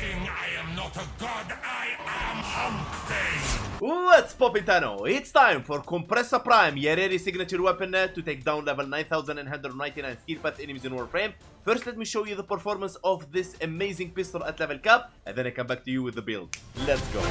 king, I am not a god, I am Humpty! What's poppin' Tano? It's time for Kompressa Prime, Yareri signature weapon to take down level 9999 steel path enemies in Warframe. First, let me show you the performance of this amazing pistol at level cap, and then I come back to you with the build. Let's go.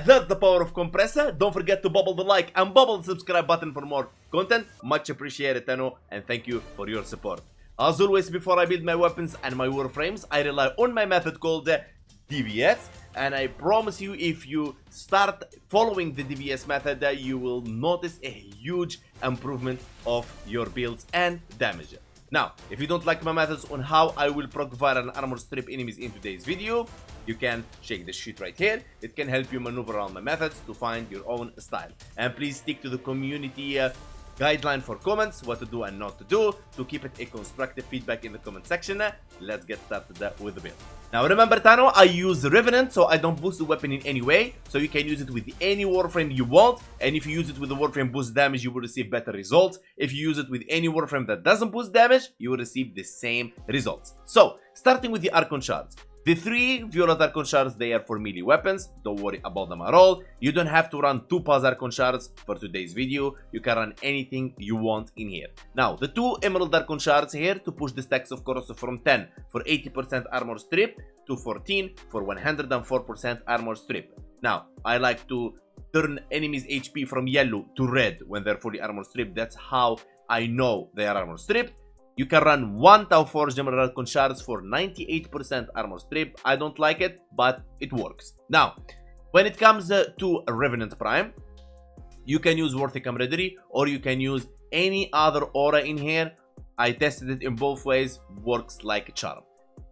That's the power of Kompressa. Don't forget to bubble the like and bubble the subscribe button for more content. Much appreciated, Tano, and thank you for your support. As always, before I build my weapons and my warframes, I rely on my method called DPS, and I promise you, if you start following the DPS method, you will notice a huge improvement of your builds and damage. Now, if you don't like my methods on how I will proc viral and armor strip enemies in today's video, you can check this sheet right here. It can help you maneuver around my methods to find your own style. And please stick to the community guideline for comments, what to do and not to do, to keep it a constructive feedback in the comment section. Let's get started with the build. Now remember, Tano, I use the Revenant, so I don't boost the weapon in any way, so you can use it with any Warframe you want, and if you use it with the Warframe boost damage, you will receive better results. If you use it with any Warframe that doesn't boost damage, you will receive the same results. So, starting with the Archon Shards. The 3 Violet Archon Shards, they are for melee weapons. Don't worry about them at all. You don't have to run 2 Paz Archon Shards for today's video. You can run anything you want in here. Now, the 2 Emerald Archon Shards here to push the stacks, of course, from 10 for 80% armor strip to 14 for 104% armor strip. Now, I like to turn enemies' HP from yellow to red when they're fully armor stripped. That's how I know they are armor stripped. You can run 1 Tau Forge Emerald Archon Shards for 98% armor strip. I don't like it, but it works. Now, when it comes to Revenant Prime, you can use Worthy Camaraderie or you can use any other aura in here. I tested it in both ways, works like a charm.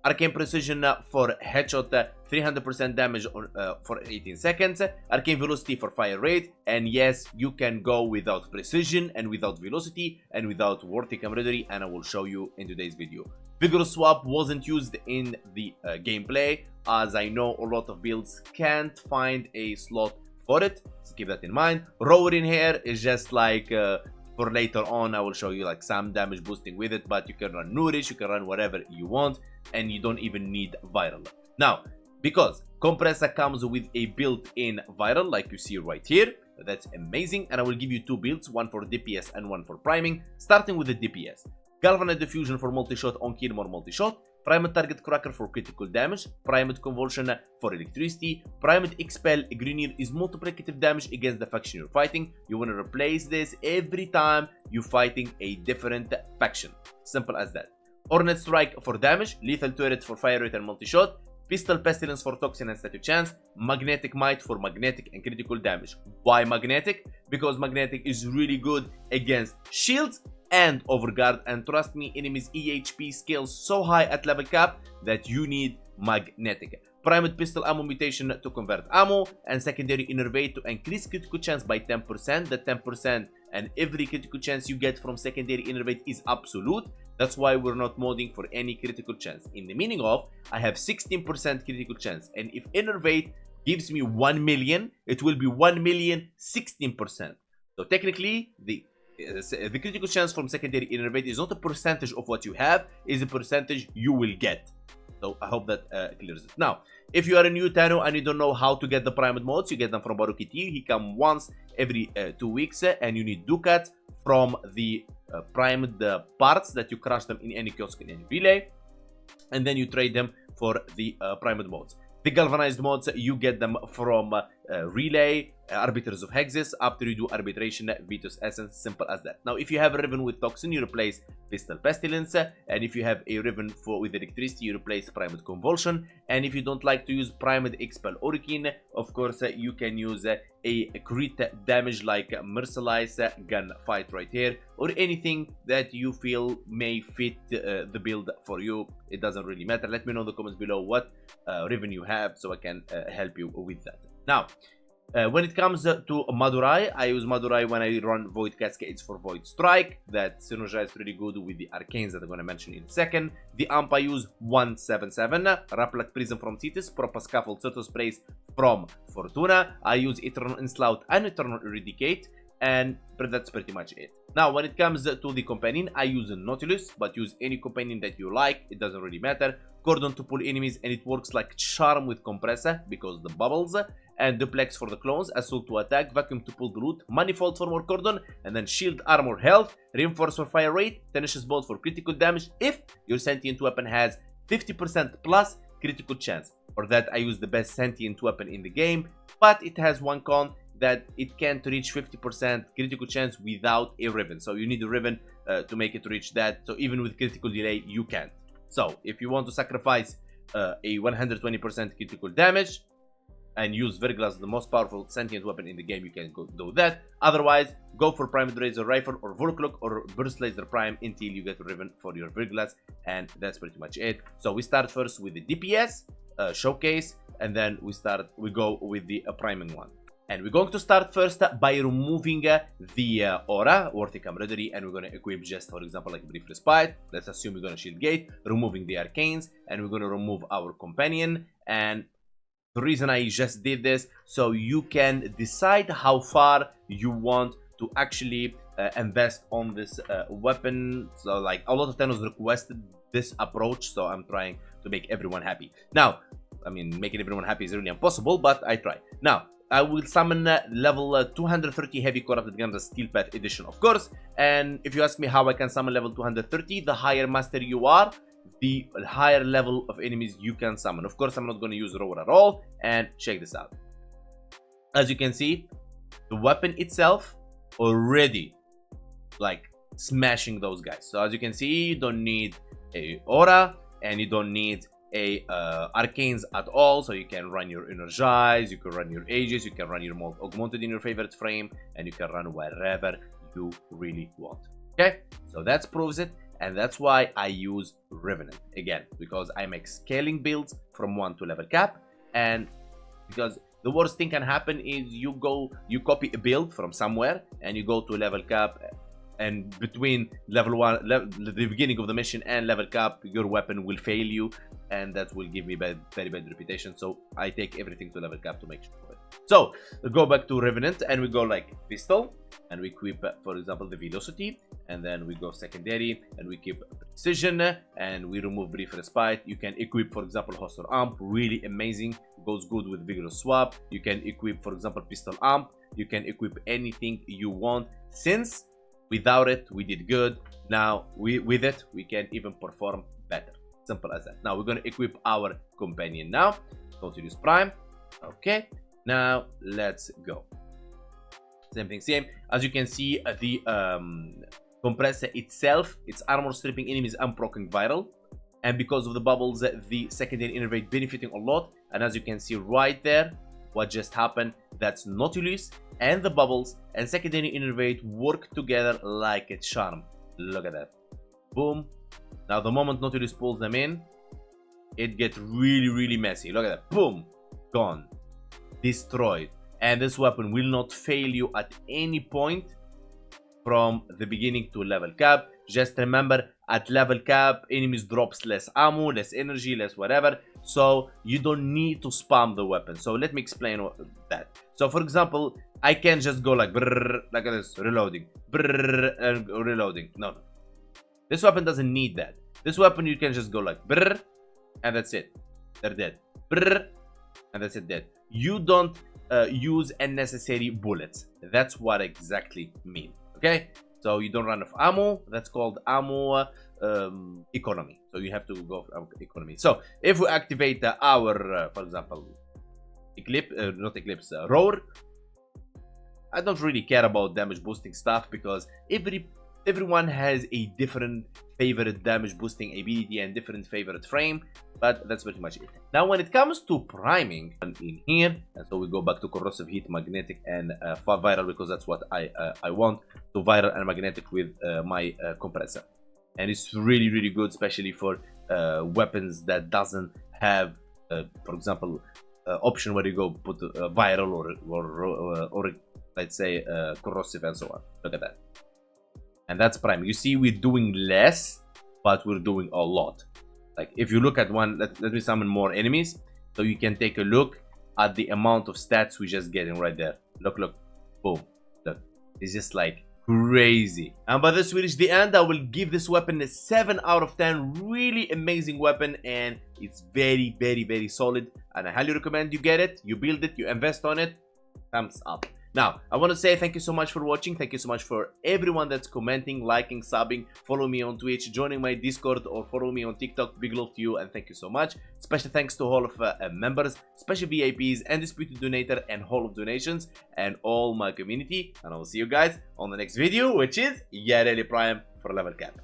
Arcane Precision for headshot, 300% damage for 18 seconds. Arcane Velocity for fire rate. And yes, you can go without precision and without velocity and without Worthy Camaraderie, and I will show you in today's video. Vigorous Swap wasn't used in the gameplay, as I know a lot of builds can't find a slot for it, so keep that in mind. Roar in here is just like for later on. I will show you like some damage boosting with it, but you can run Nourish, you can run whatever you want, and you don't even need Viral. Now, because Kompressa comes with a built-in Viral, like you see right here, that's amazing, and I will give you 2 builds, one for DPS and one for priming, starting with the DPS. Galvanized Diffusion for multi-shot on kill or multi-shot, Primed Target Cracker for critical damage, Primed Convulsion for electricity, Primed Expel Grenier is multiplicative damage against the faction you're fighting. You want to replace this every time you're fighting a different faction. Simple as that. Hornet Strike for damage, Lethal Turret for fire rate and multi-shot, Pistol Pestilence for toxin and static chance, Magnetic Might for magnetic and critical damage. Why magnetic? Because magnetic is really good against shields and overguard, and trust me, enemies EHP scales so high at level cap that you need magnetic. Primed Pistol Ammo Mutation to convert ammo, and Secondary Innervate to increase critical chance by 10%. The 10% and every critical chance you get from Secondary Innervate is absolute. That's why we're not modding for any critical chance. In the meaning of, I have 16% critical chance, and if Innervate gives me 1 million, it will be 1 million 16%. So technically, the critical chance from secondary innervate is not a percentage of what you have, is a percentage you will get. So I hope that clears it. Now, if you are a new Tano and you don't know how to get the primed mods, you get them from Baruki T. He comes once every 2 weeks, and you need ducats from the primed parts that you crush them in any kiosk, in any relay, and then you trade them for the primed mods. The galvanized mods, you get them from relay, arbiters of hexes. After you do arbitration, Vitus essence, simple as that. Now, if you have a ribbon with toxin, you replace pistol pestilence, and if you have a ribbon with electricity, you replace primed convulsion. And if you don't like to use primed expel oricine, of course you can use a crit damage like merciless gun fight right here, or anything that you feel may fit the build for you. It doesn't really matter. Let me know in the comments below what ribbon you have, so I can help you with that. Now, when it comes to Madurai, I use Madurai when I run Void Cascades for Void Strike. That synergizes really good with the Arcanes that I'm going to mention in a second. The Amp I use 177, Raplak Prism from Cetus, Propa Scaffold Certo Sprays from Fortuna. I use Eternal Enslaut and Eternal Eradicate, and that's pretty much it. Now, when it comes to the companion, I use a Nautilus, but use any companion that you like, it doesn't really matter. Cordon to pull enemies, and it works like charm with Kompressa because the bubbles, and Duplex for the clones, Assault to attack, Vacuum to pull the loot, Manifold for more cordon, and then Shield, Armor, Health, Reinforce for fire rate, Tenacious Bolt for critical damage if your sentient weapon has 50% plus critical chance. For that, I use the best sentient weapon in the game, but it has one con, that it can't reach 50% critical chance without a ribbon. So you need a ribbon to make it reach that. So even with critical delay, you can't. So if you want to sacrifice a 120% critical damage and use Verglas, the most powerful sentient weapon in the game, you can go do that. Otherwise, go for Primed Razor Rifle or Volclock or Burst Laser Prime until you get a ribbon for your Verglas, and that's pretty much it. So we start first with the DPS showcase, and then we go with the priming one. And we're going to start first by removing the aura, Worthy Camaraderie, and we're going to equip just, for example, like Brief Respite. Let's assume we're going to Shield Gate, removing the Arcanes, and we're going to remove our Companion. And the reason I just did this, so you can decide how far you want to actually invest on this weapon. So, like, a lot of Thanos requested this approach, so I'm trying to make everyone happy. Now, I mean, making everyone happy is really impossible, but I try. Now, I will summon level 230 Heavy Corrupted Gun, Steel Path Edition, of course. And if you ask me how I can summon level 230, the higher master you are, the higher level of enemies you can summon. Of course, I'm not going to use Roar at all. And check this out. As you can see, the weapon itself already, like, smashing those guys. So as you can see, you don't need a aura, and you don't need a arcanes at all, so you can run your energize, you can run your ages, you can run your augmented in your favorite frame, and you can run wherever you really want. Okay, so that proves it, and that's why I use Revenant again, because I make scaling builds from 1 to level cap. And because the worst thing can happen is you copy a build from somewhere and you go to level cap, and between level 1, the beginning of the mission and level cap, your weapon will fail you, and that will give me very bad reputation. So I take everything to level cap to make sure of it. So we go back to Revenant, and we go like Pistol, and we equip, for example, the Velocity, and then we go Secondary, and we keep Precision, and we remove Brief Respite. You can equip, for example, Hostile Amp, really amazing, goes good with Vigorous Swap. You can equip, for example, Pistol Amp. You can equip anything you want, since without it we did good. Now with it we can even perform better. Simple as that. Now we're going to equip our Companion now. Continuous Prime. Okay, now let's go. Same thing, same. As you can see, the Kompressa itself, its armor stripping enemies and proccing viral, and because of the bubbles, the secondary innervate benefiting a lot. And as you can see right there, what just happened, that's Nautilus and the bubbles and secondary innervate work together like a charm. Look at that. Boom. Now the moment Nautilus pulls them in, it gets really messy. Look at that. Boom. Gone. Destroyed. And this weapon will not fail you at any point from the beginning to level cap. Just remember, at level cap, enemies drops less ammo, less energy, less whatever. So you don't need to spam the weapon. So let me explain that. So for example, I can just go like brrr, like this, reloading, brrr, and reloading. No. This weapon doesn't need that. This weapon you can just go like brrr, and that's it. They're dead. Brrr, and that's it, dead. You don't use unnecessary bullets. That's what exactly mean. Okay? So you don't run out of ammo. That's called ammo economy. So you have to go for economy. So if we activate our, for example, roar, I don't really care about damage boosting stuff because everyone has a different favorite damage boosting ability and different favorite frame, but that's pretty much it. Now when it comes to priming in here, and so we go back to corrosive, heat, magnetic, and viral, because that's what I want, to viral and magnetic with my compressor. And it's really good, especially for weapons that doesn't have for example option where you go put viral or let's say corrosive and so on. Look at that. And that's prime. You see, we're doing less, but we're doing a lot. Like if you look at one, let me summon more enemies, so you can take a look at the amount of stats we're just getting right there. Look, boom, look. It's just like crazy. And by this we reach the end. I will give this weapon a 7 out of 10. Really amazing weapon, and it's very solid. And I highly recommend you get it, you build it, you invest on it. Thumbs up. Now, I want to say thank you so much for watching. Thank you so much for everyone that's commenting, liking, subbing. Follow me on Twitch, joining my Discord, or follow me on TikTok. Big love to you, and thank you so much. Special thanks to all of members, special VIPs, and disputed donator, and all of donations, and all my community. And I will see you guys on the next video, which is Yareli Prime for level cap.